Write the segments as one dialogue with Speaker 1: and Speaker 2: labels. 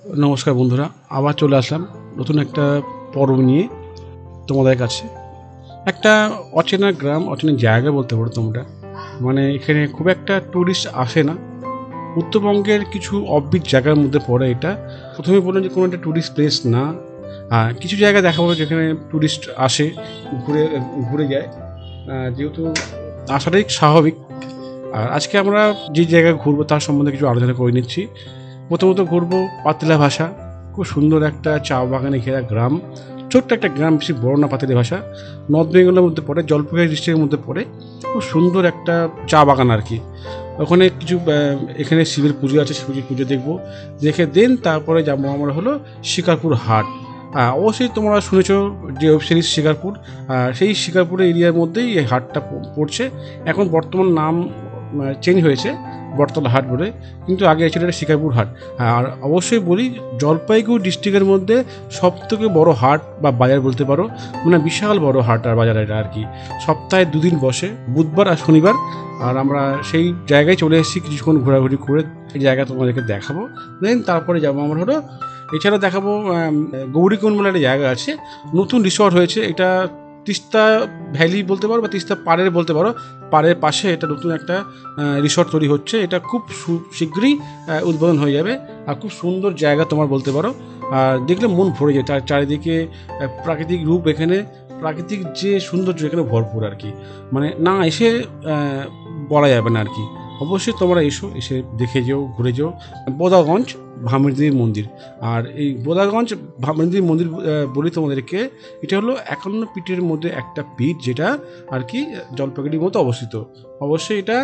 Speaker 1: নমস্কার বন্ধুরা, আবার চলে আসলাম নতুন একটা পর্ব নিয়ে তোমাদের কাছে। একটা অচেনা গ্রাম, অচেনা জায়গা বলতে পারো তোমরা। মানে এখানে খুব একটা ট্যুরিস্ট আসে না। উত্তরবঙ্গের কিছু অফবিট জায়গার মধ্যে পড়ে এটা। প্রথমে বললাম যে কোনো একটা ট্যুরিস্ট প্লেস না। কিছু জায়গা দেখাবো যেখানে ট্যুরিস্ট আসে, ঘুরে ঘুরে যায়। যেহেতু আসাটাই স্বাভাবিক। আর আজকে আমরা যে জায়গায় ঘুরবো তার সম্বন্ধে কিছু আলোচনা করে নিচ্ছি। প্রথমত ঘুরবো পাতিলা ভাষা। খুব সুন্দর একটা চা বাগানে ঘেরা গ্রাম। ছোট্ট একটা গ্রাম, বেশি বড় না। পাতিলা ভাষা নর্থ বেঙ্গলের মধ্যে পড়ে, জলপাইগুড়ি ডিস্ট্রিক্টের মধ্যে পড়ে। খুব সুন্দর একটা চা বাগান আর কি। ওখানে কিছু এখানে শিবের পুজো আছে, শিবজির পুজো দেখবো। দেখে দেন তারপরে যাবো আমরা হলো শিকারপুর হাট। অবশ্যই তোমরা শুনেছো যে ওয়েব সিরিজ শিকারপুর। সেই শিকারপুরের এরিয়ার মধ্যেই এই হাটটা পড়ছে। এখন বর্তমান নাম চেঞ্জ হয়েছে, বটতলা হাট বলে, কিন্তু আগে ছিল এটা শিকারপুর হাট। আর অবশ্যই বলি, জলপাইগুড়ি ডিস্ট্রিক্টের মধ্যে সবথেকে বড় হাট বা বাজার বলতে পারো। মানে বিশাল বড় হাট আর বাজার এটা আর কি। সপ্তাহে দুদিন বসে, বুধবার আর শনিবার। আর আমরা সেই জায়গায় চলে এসেছি, কিছুক্ষণ ঘোরাঘুরি করে এই জায়গা তোমাদেরকে দেখাবো। দেন তারপরে যাবো আমরা হলো, এছাড়া দেখাবো গৌরীকুণ্ড বলে একটা জায়গা আছে, নতুন রিসর্ট হয়েছে এটা। তিস্তা ভ্যালি বলতে পারো বা তিস্তা পাড়ের বলতে পারো। পাড়ের পাশে এটা নতুন একটা রিসর্ট তৈরি হচ্ছে। এটা খুব শীঘ্রই উদ্বোধন হয়ে যাবে। আর খুব সুন্দর জায়গা তোমার বলতে পারো। আর দেখলে মন ভরে যায়, তার চারিদিকে প্রাকৃতিক রূপ। এখানে প্রাকৃতিক যে সৌন্দর্য এখানে ভরপুর আর কি। মানে না এসে বলা যাবে না আর কি। অবশ্যই তোমরা এসে দেখে যেও, ঘুরে যেও। বোদাগঞ্জ ভামৃদ্দির মন্দির। আর এই বোদাগঞ্জ ভামৃদ্দির মন্দির বলি তোমাদেরকে, এটা হলো 51 পীঠের মধ্যে একটা পীঠ, যেটা আর কি জলপাইগুড়ির মতো অবস্থিত। অবশ্যই এটা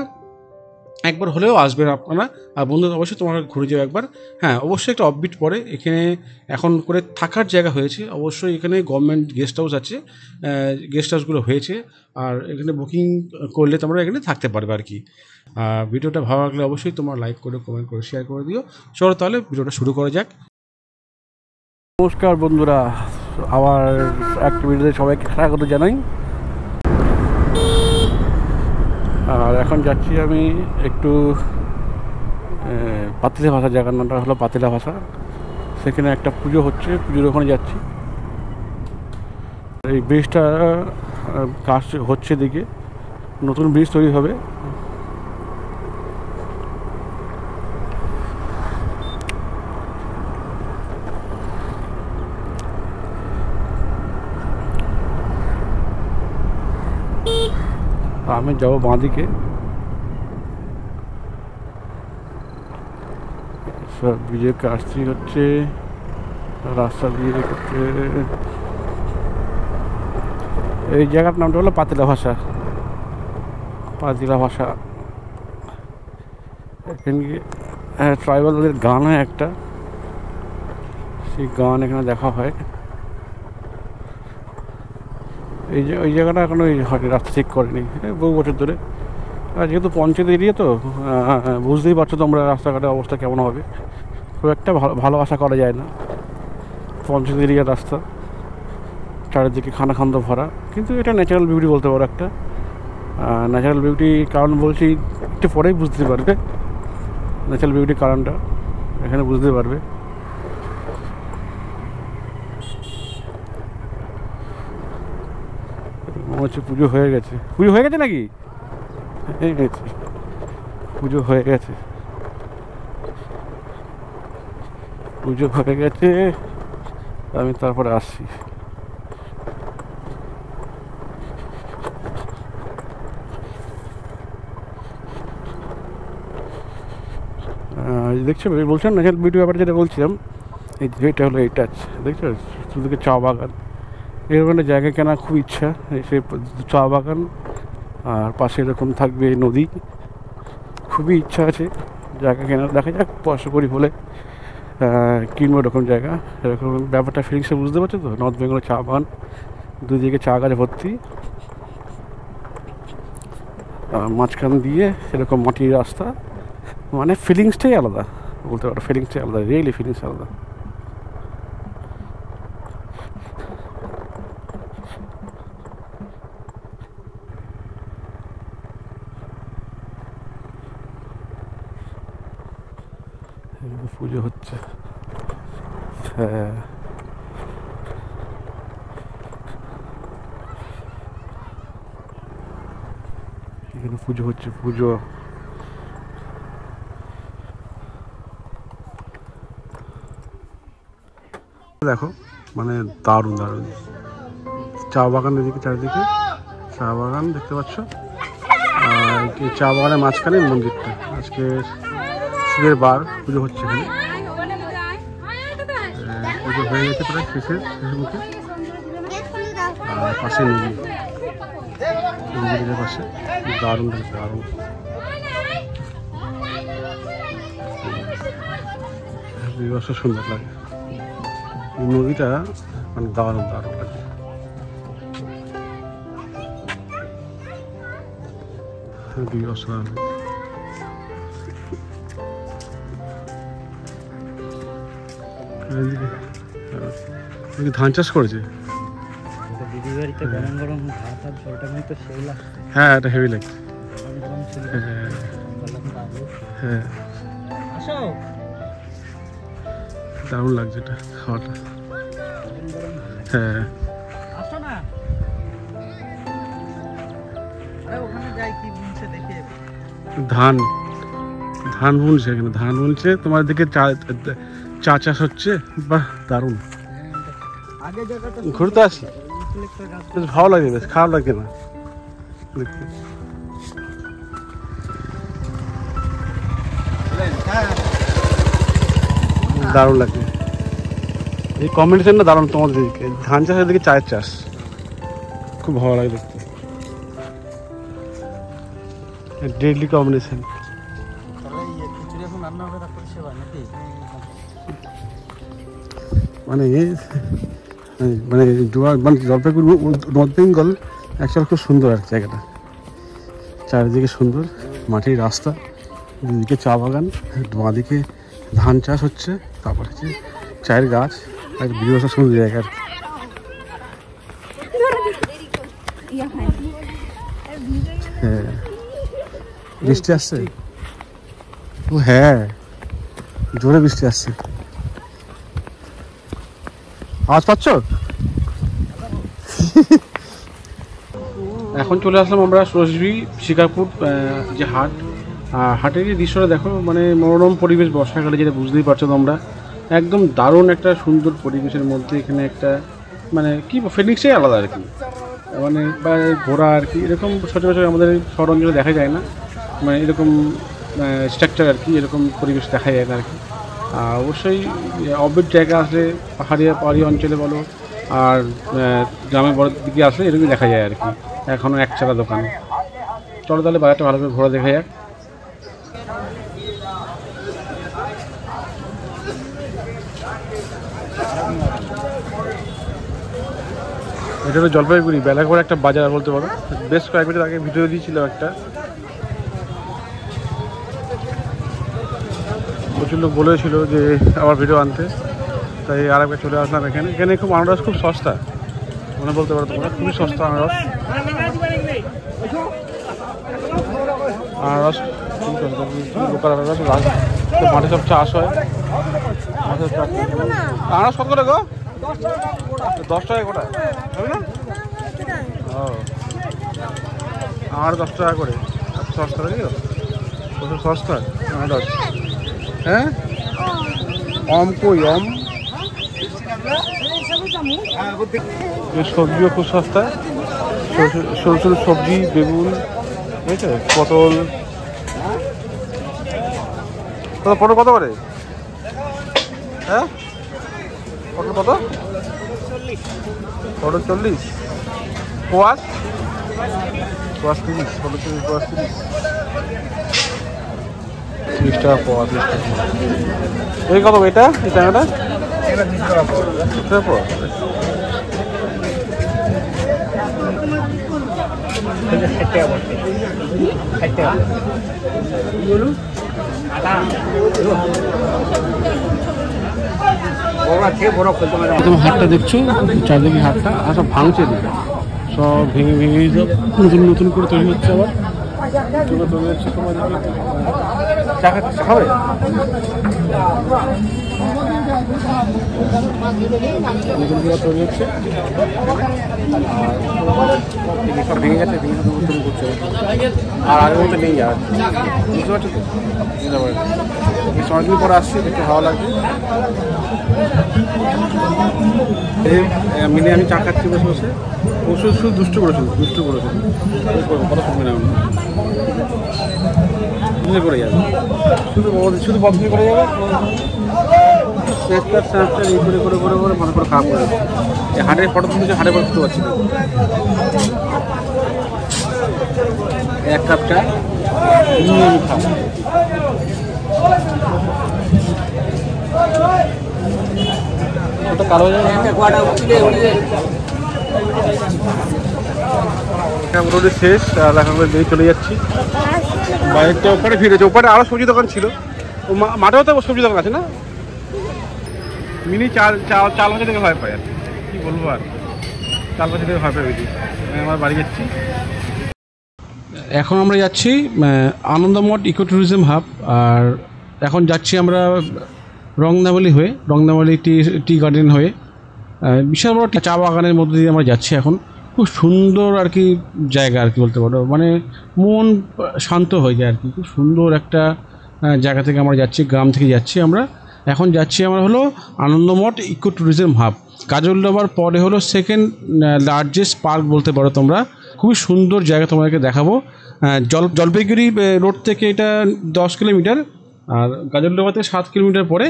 Speaker 1: একবার হলেও আসবেন আপনারা। আর বন্ধুরা অবশ্যই তোমরা ঘুরে যাও একবার। হ্যাঁ, অবশ্যই একটা অফবিট পড়ে এখানে। এখন করে থাকার জায়গা হয়েছে। অবশ্যই এখানে গভর্নমেন্ট গেস্ট হাউস আছে, গেস্ট হাউসগুলো হয়েছে। আর এখানে বুকিং করলে তোমরা এখানে থাকতে পারবে আর কি। ভিডিওটা ভালো লাগলে অবশ্যই তোমরা লাইক করে, কমেন্ট করে, শেয়ার করে দিও। চলো তাহলে ভিডিওটা শুরু করা যাক। নমস্কার বন্ধুরা, আবার একটা ভিডিওতে সবাইকে স্বাগত জানাই। আর এখন যাচ্ছি আমি একটু পাতিলা ভাষা, জায়গার নামটা হলো পাতিলা ভাষা। সেখানে একটা পুজো হচ্ছে, পুজোর ওখানে যাচ্ছি। এই ব্রিজটা কাজ হচ্ছে, দিকে নতুন ব্রিজ তৈরি হবে। আমি যাবো বাঁদিকে। সব ব্রিজের কাজটি হচ্ছে, রাস্তা দিয়ে করছে। এই জায়গার নামটা হলো পাতিলা ভাষা। পাতিলা ভাষা এখানে ট্রাইবালদের গান হয় একটা, সেই গান এখানে দেখা হয়। ওই জায়গাটা এখনো রাস্তা ঠিক করেনি, বহু বছর ধরে। আর যেহেতু পঞ্চায়েত এরিয়া তো বুঝতেই পারছো তোমরা রাস্তাঘাটের অবস্থা কেমন হবে। খুব একটা ভালো আশা করা যায় না। পঞ্চায়েত এরিয়ার রাস্তা, চারিদিকে খানাখন্দ ভরা। কিন্তু এটা ন্যাচারাল বিউটি বলতে পারো একটা। ন্যাচারাল বিউটি কারণ বলছি, একটু পরেই বুঝতে পারবে ন্যাচারাল বিউটির কারণটা। এখানে বুঝতে পারবে। মনে হচ্ছে পুজো হয়ে গেছে। পুজো হয়ে গেছে নাকি? পুজো হয়ে গেছে, পুজো হয়ে গেছে। আমি তারপরে আসছি। দেখছো, বলছিলাম ন্যাচারাল বিউটি ব্যাপারে যেটা বলছিলাম, এটা হলো এইটা। দেখছো শুধুকে চা বাগান, এরকম একটা জায়গা কেনা খুব ইচ্ছা। সে চা বাগান আর পাশে এরকম থাকবে নদী, খুবই ইচ্ছা আছে জায়গা কেনার। দেখা যাক পয়সা করি হলে কিনবো এরকম জায়গা। এরকম ব্যাপারটা ফিলিংসে বুঝতে পারছো তো। নর্থ বেঙ্গলের চা বাগান, দুদিকে চা গাছ ভর্তি, মাঝখান দিয়ে এরকম মাটির রাস্তা। মানে ফিলিংসটাই আলাদা বলতে পারো, ফিলিংসটাই আলাদা, রিয়েলি ফিলিংস আলাদা। পুজো হচ্ছে। হ্যাঁ, এখানে পুজো হচ্ছে, পুজো। দেখো মানে দারুণ দারুণ চা বাগান, এদিকে চারিদিকে চা বাগান দেখতে পাচ্ছ। আর এই চা বাগানের মাঝখানে মন্দিরটা, আজকে শিবের বার, পুজো হচ্ছে এখানে। পুজো হয়ে গেছে প্রায় শেষের মুখে। আর পাশে নদী, নদীর পাশে দারুণ লাগছে, দারুণ। বিবাহ সুন্দর লাগে, নদীটা মানে দারুণ দারুণ লাগে। ধান চাষ করেছে, হ্যাঁ এটা হেভি লাগছে। হ্যাঁ দারুণ লাগছে এটা খাওয়াটা। হ্যাঁ ধান ধান বুনছে এখানে, ধান বুনছে তোমার দিকে চা চাষ হচ্ছে। বাহ দারুণ, ঘুরতে আসি বেশ ভালো লাগে, বেশ খারাপ লাগে না দেখতে। দারুণ লাগে এই কম্বিনেশনটা, দারুণ। তোমাদের দিকে ধান চাষের দিকে চায়ের চাষ, খুব ভালো লাগে দেখতে, ডেডলি কম্বিনেশন। মানে মানে জলপাইগুড়ি নর্থ বেঙ্গল অ্যাকচুয়ালি খুব সুন্দর আর জায়গাটা, চারিদিকে সুন্দর মাটির রাস্তা, দুদিকে চা বাগান, বাঁদিকে ধান চাষ হচ্ছে, তারপর হচ্ছে চায়ের গাছ, আর বিরাট সুন্দর জায়গা। হ্যাঁ বৃষ্টি আসছে, ও হ্যাঁ জোরে বৃষ্টি আসছে, আওয়াজ পাচ্ছ? এখন চলে আসলাম আমরা সরস্বতী শিকারপুর যে হাট, হাটের যে দৃশ্যটা দেখো, মানে মনোরম পরিবেশ বর্ষাকালে, যেটা বুঝতেই পারছো তোমরা, একদম দারুণ একটা সুন্দর পরিবেশের মধ্যে এখানে একটা মানে কি ফিলিংসটাই আলাদা আর কি, মানে ঘোরা আর কি, এরকম সচরাচর আমাদের শহর অঞ্চলে দেখা যায় না, মানে এরকম স্ট্রাকচার আর কি, এরকম পরিবেশ দেখা যায় না আর কি। অবশ্যই অবিট জায়গা আসলে, পাহাড়ি অঞ্চলে বলো আর গ্রামের বড় দিকে আসলে এরকমই দেখা যায় আর কি, এখনও একচালা দোকান। চলো তাহলে বাজারটা ভালো করে ঘোরা দেখা যাক। এটা হলো জলপাইগুড়ি বেলাঘর একটা বাজার বলতে পারো, বেশ কয়েক বছর আগে ভিডিও দিয়েছিল একটা, প্রচুর লোক বলেছিল যে আবার ভিডিও আনতে, তাই আর একবার চলে আসলাম এখানে। এখানে খুব আনারস খুব সস্তা, মানে বলতে পারো তোমরা খুবই সস্তা আনারস। আনারস লোকাল আনারস, মাঠে সব চাষ হয়। আনারস কত করে গো? 10 টাকা গোটা, হবে না? ও আর 10 টাকা করে, সস্তা নাকি? প্রচুর সস্তা আনারস। হ্যাঁ কই সবজিও খুব সস্তা, ছোটো ছোটো সবজি, বেগুন, ঠিক আছে, পটল। পটল কত করে? হ্যাঁ পটল কত? পটল 40, কোয়াশ 30, পটল 30, কোয়াশ 30 টাকা পাওয়া। এই কত এটা? এই টাকাটা 20 টাকা পাওয়া। হাটটা দেখছো, চারদিকে হাটটা, আর সব ভাঙছে, সব ভেঙে ভেঙে সব নতুন নতুন করে তৈরি হচ্ছে, আবার তৈরি হচ্ছে। তোমার চা খাবে? তৈরি হচ্ছে সব ভেঙে গেছে, ভেঙে নতুন করছে আর আগের মতো নেই আর, বুঝতে পারছো তো? অনেকদিন পরে আসছি, দেখতে ভালো লাগছে। মিলে আমি চা খাচ্ছি বসে বসে, শুধু দুষ্টু করেছিল কথা শুনবে না, বুঝে করে যাবে, শুধু বদলি করে যাবে, স্ন্যাপচ্যাট এই করে করে করে করে মনে করে খারাপ করে যাবে। এই হাটের ফটো তুলছে, হাটে ফটো তুলতে পারছি না। এক কাপ চা খাও, ওটা কালো হয়ে যাবে। মোটামুটি শেষ, আর এখন দিয়ে চলে যাচ্ছি বাইরেটা। ওখানে ফিরেছে, ওখানে আরও সবজি দোকান ছিল, ও মাঠেও তো সবজি দোকান আছে না। মিনি চাল ভাজা থেকে ভয় পায়, আর কি বলবো, আর চাল ভাজা থেকে ভয় পাই বেশি। আমার বাড়ি যাচ্ছি এখন, আমরা যাচ্ছি আনন্দমঠ ইকো ট্যুরিজম হাব। আর এখন যাচ্ছি আমরা রংনাবালি হয়ে, রংনাবালি টি গার্ডেন হয়ে, বিশাল বড় চা বাগানের মধ্যে দিয়ে আমরা যাচ্ছি এখন। খুব সুন্দর আর কি জায়গা আর কি বলতে পারো, মানে মন শান্ত হয়ে যায় আর কি। খুব সুন্দর একটা জায়গা থেকে আমরা যাচ্ছি, গ্রাম থেকে যাচ্ছি আমরা। এখন যাচ্ছি আমরা হলো আনন্দমঠ ইকো ট্যুরিজম হাব। কাজলডোবার পরে হলো সেকেন্ড লার্জেস্ট পার্ক বলতে পারো তোমরা। খুবই সুন্দর জায়গা, তোমাদেরকে দেখাবো। জলপাইগুড়ি রোড থেকে এটা 10 কিলোমিটার, আর কাজলডোবা থেকে 7 কিলোমিটার পরে,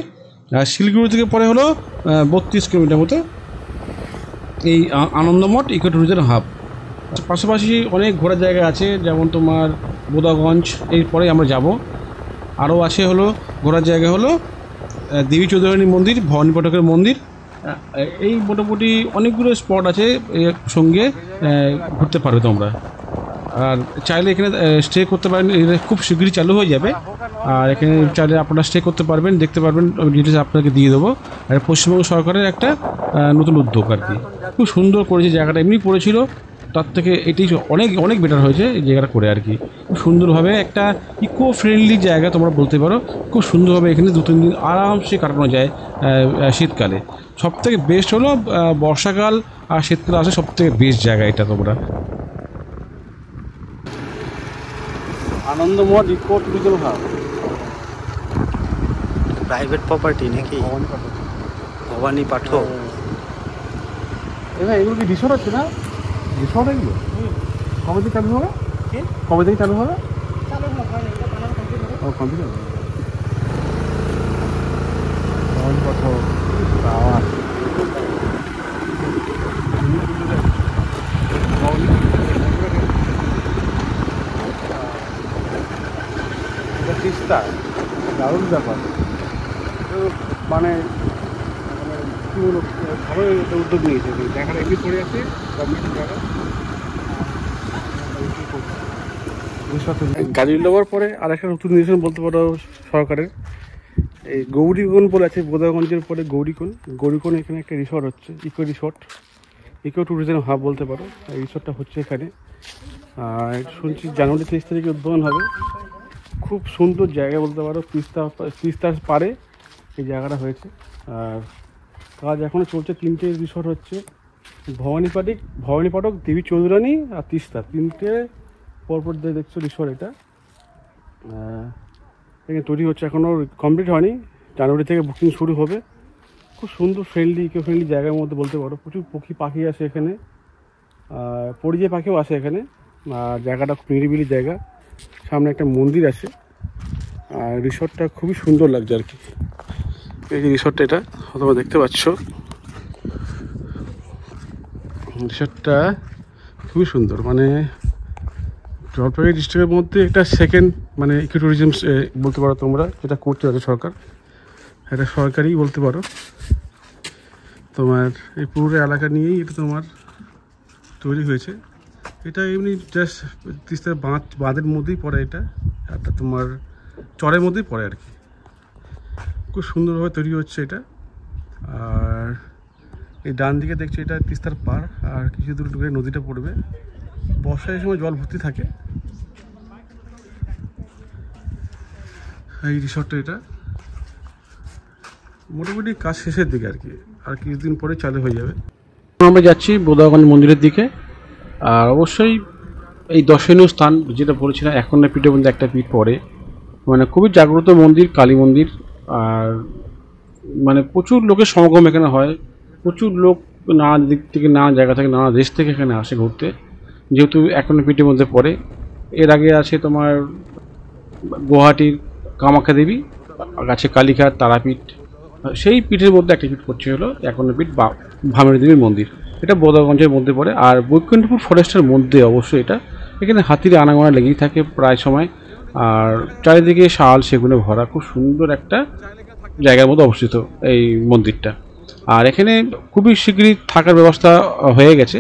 Speaker 1: আর শিলিগুড়ি থেকে পরে হলো 32 কিলোমিটার মতো এই আনন্দমঠ ইকো ট্যুরিজম হাব। পাশাপাশি অনেক ঘোরার জায়গা আছে, যেমন তোমার বোদাগঞ্জ, এরপরে আমরা যাব। আরও আছে হলো ঘোরার জায়গা হলো দেবী চৌধুরানী মন্দির, ভবানী পাঠকের মন্দির। এই মোটামুটি অনেকগুলো স্পট আছে, এর সঙ্গে ঘুরতে পারবে তোমরা। আর চাইলে এখানে স্টে করতে পারেন, খুব শীঘ্রই চালু হয়ে যাবে। আর এখানে চাইলে আপনারা স্টে করতে পারবেন, দেখতে পারবেন, ডিটেলস আপনাকে দিয়ে দেবো। আর পশ্চিমবঙ্গ সরকারের একটা নতুন উদ্যোগ আর কি। খুব সুন্দর করেছে জায়গাটা, এমনি পড়েছিল, তার থেকে এটি অনেক অনেক বেটার হয়েছে এই জায়গাটা করে আর কি। খুব সুন্দরভাবে একটা ইকো ফ্রেন্ডলি জায়গা তোমরা বলতে পারো। খুব সুন্দরভাবে এখানে 2-3 দিন আরামসে কাটানো যায় শীতকালে। সবথেকে বেস্ট হলো বর্ষাকাল আর শীতকালে আসে সবথেকে বেস্ট জায়গা এটা তোমরা। Anandamath eco tourism hub
Speaker 2: private property নাকি? ভবানী পাঠক।
Speaker 1: এগুলো কি রিসোর্ট আছে না? রিসোর্ট এগুলো কবে থেকে চালু হবে? কবে থেকে চালু হবে? ও কমপ্লিট হবে। ভবানী পাঠক আওয়াজ তিস্তা, দারুণ ব্যাপার। মানে কী বলবো, ভালো উদ্যোগ নিয়েছে, জায়গাটা এমনি পড়ে আছে গভর্নমেন্টের জায়গা। গাজীলডোবার পরে আর একটা নতুন নির্দেশন বলতে পারো সরকারের, এই গৌরীকোণ বলে আছে, বোদাগঞ্জের পরে গৌরীকোণ এখানে একটা রিসর্ট হচ্ছে, eco resort, eco tourism hub বলতে পারো। এই রিসর্টটা হচ্ছে এখানে, আর শুনছি জানুয়ারি 23 তারিখে উদ্বোধন হবে। খুব সুন্দর জায়গা বলতে পারো, তিস্তার পারে এই জায়গাটা হয়েছে। আর কাজ এখনও চলছে, 3টে রিসর্ট হচ্ছে, ভবানী পাঠক, দেবী চৌধুরানী আর তিস্তা, 3টে পরপর দিয়ে দেখছো রিসর্ট। এটা এখানে তৈরি হচ্ছে, এখনও কমপ্লিট হয়নি, জানুয়ারি থেকে বুকিং শুরু হবে। খুব সুন্দর ফ্রেন্ডলি, ইকো ফ্রেন্ডলি জায়গার মধ্যে বলতে পারো। প্রচুর পাখি আসে এখানে, পরিযায়ী পাখিও আসে এখানে। আর জায়গাটা খুব নিরিবিলি জায়গা, সামনে একটা মন্দির আছে। আর রিসর্টটা খুবই সুন্দর লাগছে আর কি। এই যে রিসর্টটা, এটা তোমরা দেখতে পাচ্ছ, রিসর্টটা খুবই সুন্দর। মানে জলপাইগুড়ি ডিস্ট্রিক্টের মধ্যে একটা সেকেন্ড মানে ইকো ট্যুরিজম বলতে পারো তোমরা, যেটা করতে পারে সরকার, এটা সরকারই বলতে পারো। তোমার এই পুরো এলাকা নিয়েই এটা তোমার তৈরি হয়েছে। এটা এমনি জাস্ট তিস্তার বাঁধের মধ্যেই পড়ে, এটা একটা তোমার চরের মধ্যেই পড়ে আর কি। খুব সুন্দরভাবে তৈরি হচ্ছে এটা। আর এই ডান দিকে দেখছি এটা তিস্তার পাড়, আর কিছু দূর ঢুকে নদীটা পড়বে। বর্ষার সময় জল ভর্তি থাকে। এই রিসর্টটা, এটা মোটামুটি কাজ শেষের দিকে আর কি, আর কিছুদিন পরে চালু হয়ে যাবে। আমরা যাচ্ছি বোদাগঞ্জ মন্দিরের দিকে। আর অবশ্যই এই দর্শনীয় স্থান যেটা বলেছিলাম, এখন না পিঠের মধ্যে একটা পিঠ পড়ে, মানে খুবই জাগ্রত মন্দির, কালী মন্দির। আর মানে প্রচুর লোকের সমাগম এখানে হয়, প্রচুর লোক নানা দিক থেকে, নানা জায়গা থেকে, নানা দেশ থেকে এখানে আসে ঘুরতে, যেহেতু এখন পিঠের মধ্যে পড়ে। এর আগে আছে তোমার গুয়াহাটির কামাখ্যা দেবী, আছে কালীঘাট, তারাপীঠ। সেই পীঠের মধ্যে একটা পীঠ পড়ছে হলো এখন পীঠ ভামের দেবীর মন্দির। এটা বোদাগঞ্জের মধ্যে পড়ে। আর বৈকুণ্ঠপুর ফরেস্টের মধ্যে অবশ্যই এটা। এখানে হাতির আনাগোনা লেগেই থাকে প্রায় সময়। আর চারিদিকে শাল সেগুনে ভরা, খুব সুন্দর একটা জায়গার মধ্যে অবস্থিত এই মন্দিরটা। আর এখানে খুবই শীঘ্রই থাকার ব্যবস্থা হয়ে গেছে,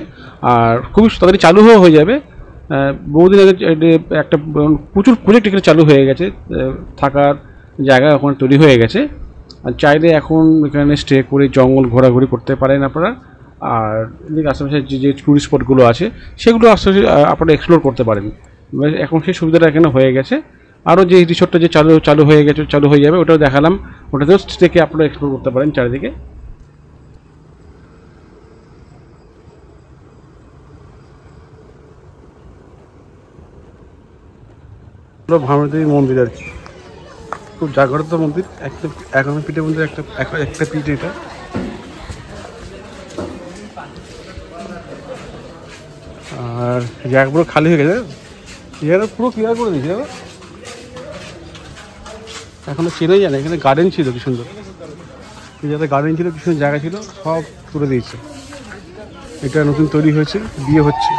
Speaker 1: আর খুবই তাড়াতাড়ি চালু হয়ে যাবে। বহুদিন আগে একটা প্রচুর প্রজেক্ট এখানে চালু হয়ে গেছে, থাকার জায়গা ওখানে তৈরি হয়ে গেছে। আর চাইলে এখন এখানে স্টে করে জঙ্গল ঘোরাঘুরি করতে পারেন আপনারা। আর এদিকে আশেপাশে যে টুরিস্ট স্পটগুলো আছে সেগুলো আশেপাশে আপনারা এক্সপ্লোর করতে পারেন। এখন সেই সুবিধাটা এখানে হয়ে গেছে। আরও যে রিসোর্টটা যে চালু হয়ে গেছে, চালু হয়ে যাবে, ওটাও দেখালাম। ওটাতেও থেকে আপনারা এক্সপ্লোর করতে পারেন চারিদিকে। ভামরদেবী মন্দির আর কি, খুব জাগ্রত মন্দির। এখন পিঠের মন্দির একটা পিঠ এটা। আর জায়গা পুরো খালি হয়ে গেছে, এখানে পুরো ক্লিয়ার করে দিয়েছে। এখনো চেনাই যায় না, এখানে গার্ডেন ছিল কি সুন্দর, যাতে গার্ডেন ছিল, কি সুন্দর জায়গা ছিল, সব তুলে দিয়েছে। এটা নতুন তৈরি হয়েছে, বিয়ে হচ্ছে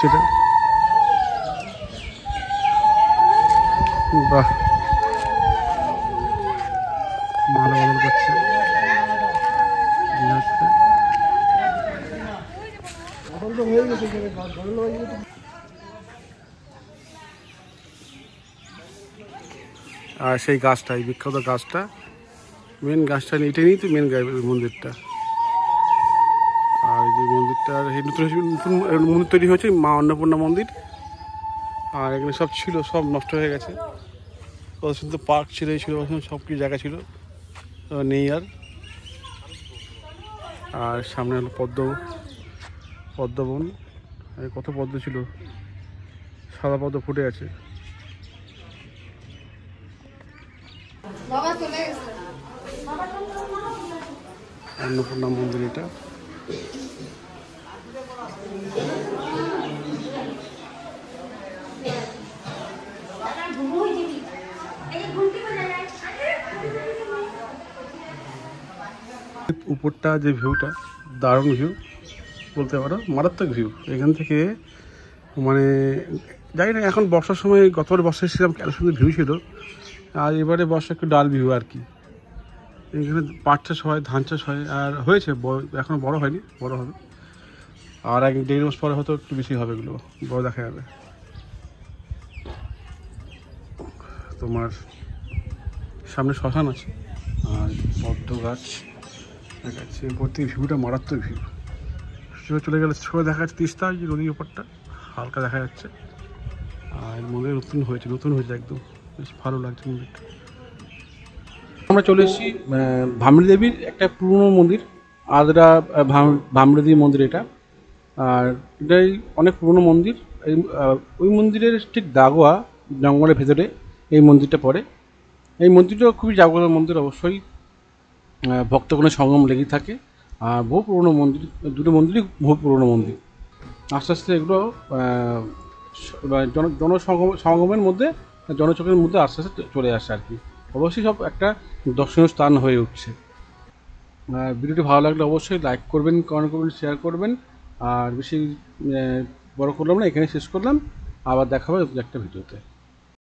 Speaker 1: এটা। বাহ, ভালো ভালো করছে। আর সেই গাছটা, এই বিখ্যাত গাছটা, মেন গাছটা এটাই নিয়ে তো মেন মন্দিরটা। আর যে মন্দিরটার নতুন মন্দির তৈরি হয়েছে, মা অন্নপূর্ণা মন্দির। আর এখানে সব ছিল, সব নষ্ট হয়ে গেছে। কত সুন্দর পার্ক ছিল, এই ছিল, সব কিছু জায়গা ছিল, নেই আর। আর সামনে হলো পদ্মবন। কত পদ্ম ছিল, সাদা পদ্ম ফুটে আছে। অন্নপূর্ণা মন্দির এটা। উপরটা যে ভিউটা, দারুণ ভিউ বলতে পারো, মারাত্মক ভিউ এখান থেকে। মানে জানি না, এখন বর্ষার সময়, গতবার বর্ষায় ছিলাম, কেন সুন্দর ভিউ ছিল। আর এবারে বর্ষা একটু ডাল ভিউ আর কি। এখানে পাট চাষ হয়, ধান চাষ হয়, আর হয়েছে, এখন বড় হয়নি, বড় হবে। আর 1-1.5 মাস পরে হয়তো একটু বেশি হবে, এগুলো বড় দেখা যাবে। তোমার সামনে শ্মশান আছে, আর পদ্ম গাছ দেখাচ্ছে। এরপর থেকে ভিউটা মারাত্মক ভিউ। চলে গেলে সবাই দেখা যাচ্ছে তিস্তা, যে নদীর উপরটা হালকা দেখা যাচ্ছে। আর মন্দির নতুন হয়েছে একদম, বেশ ভালো লাগছে মন্দিরটা। আমরা চলে এসেছি ভামরী দেবীর একটা পুরনো মন্দির, আদ্রা ভামরী দেবী মন্দির এটা। আর এটাই অনেক পুরনো মন্দির। ওই মন্দিরের ঠিক দাগোয়া জঙ্গলের ভেতরে এই মন্দিরটা পড়ে। এই মন্দিরটা খুবই জাগ্রত মন্দির, অবশ্যই ভক্তগণের সঙ্গম লেগেই থাকে। আর বহু পুরনো মন্দির, দুটো মন্দিরই বহু পুরনো মন্দির। আস্তে আস্তে এগুলো সমাগমের মধ্যে, জনচকের মধ্যে আস্তে আস্তে চলে আসে আর কি। অবশ্যই সব একটা দর্শনীয় স্থান হয়ে উঠছে। ভিডিওটি ভালো লাগলে অবশ্যই লাইক করবেন, কমেন্ট করবেন, শেয়ার করবেন। আর বেশি বড় করলাম না, এখানে শেষ করলাম। আবার দেখা হবে একটা ভিডিওতে।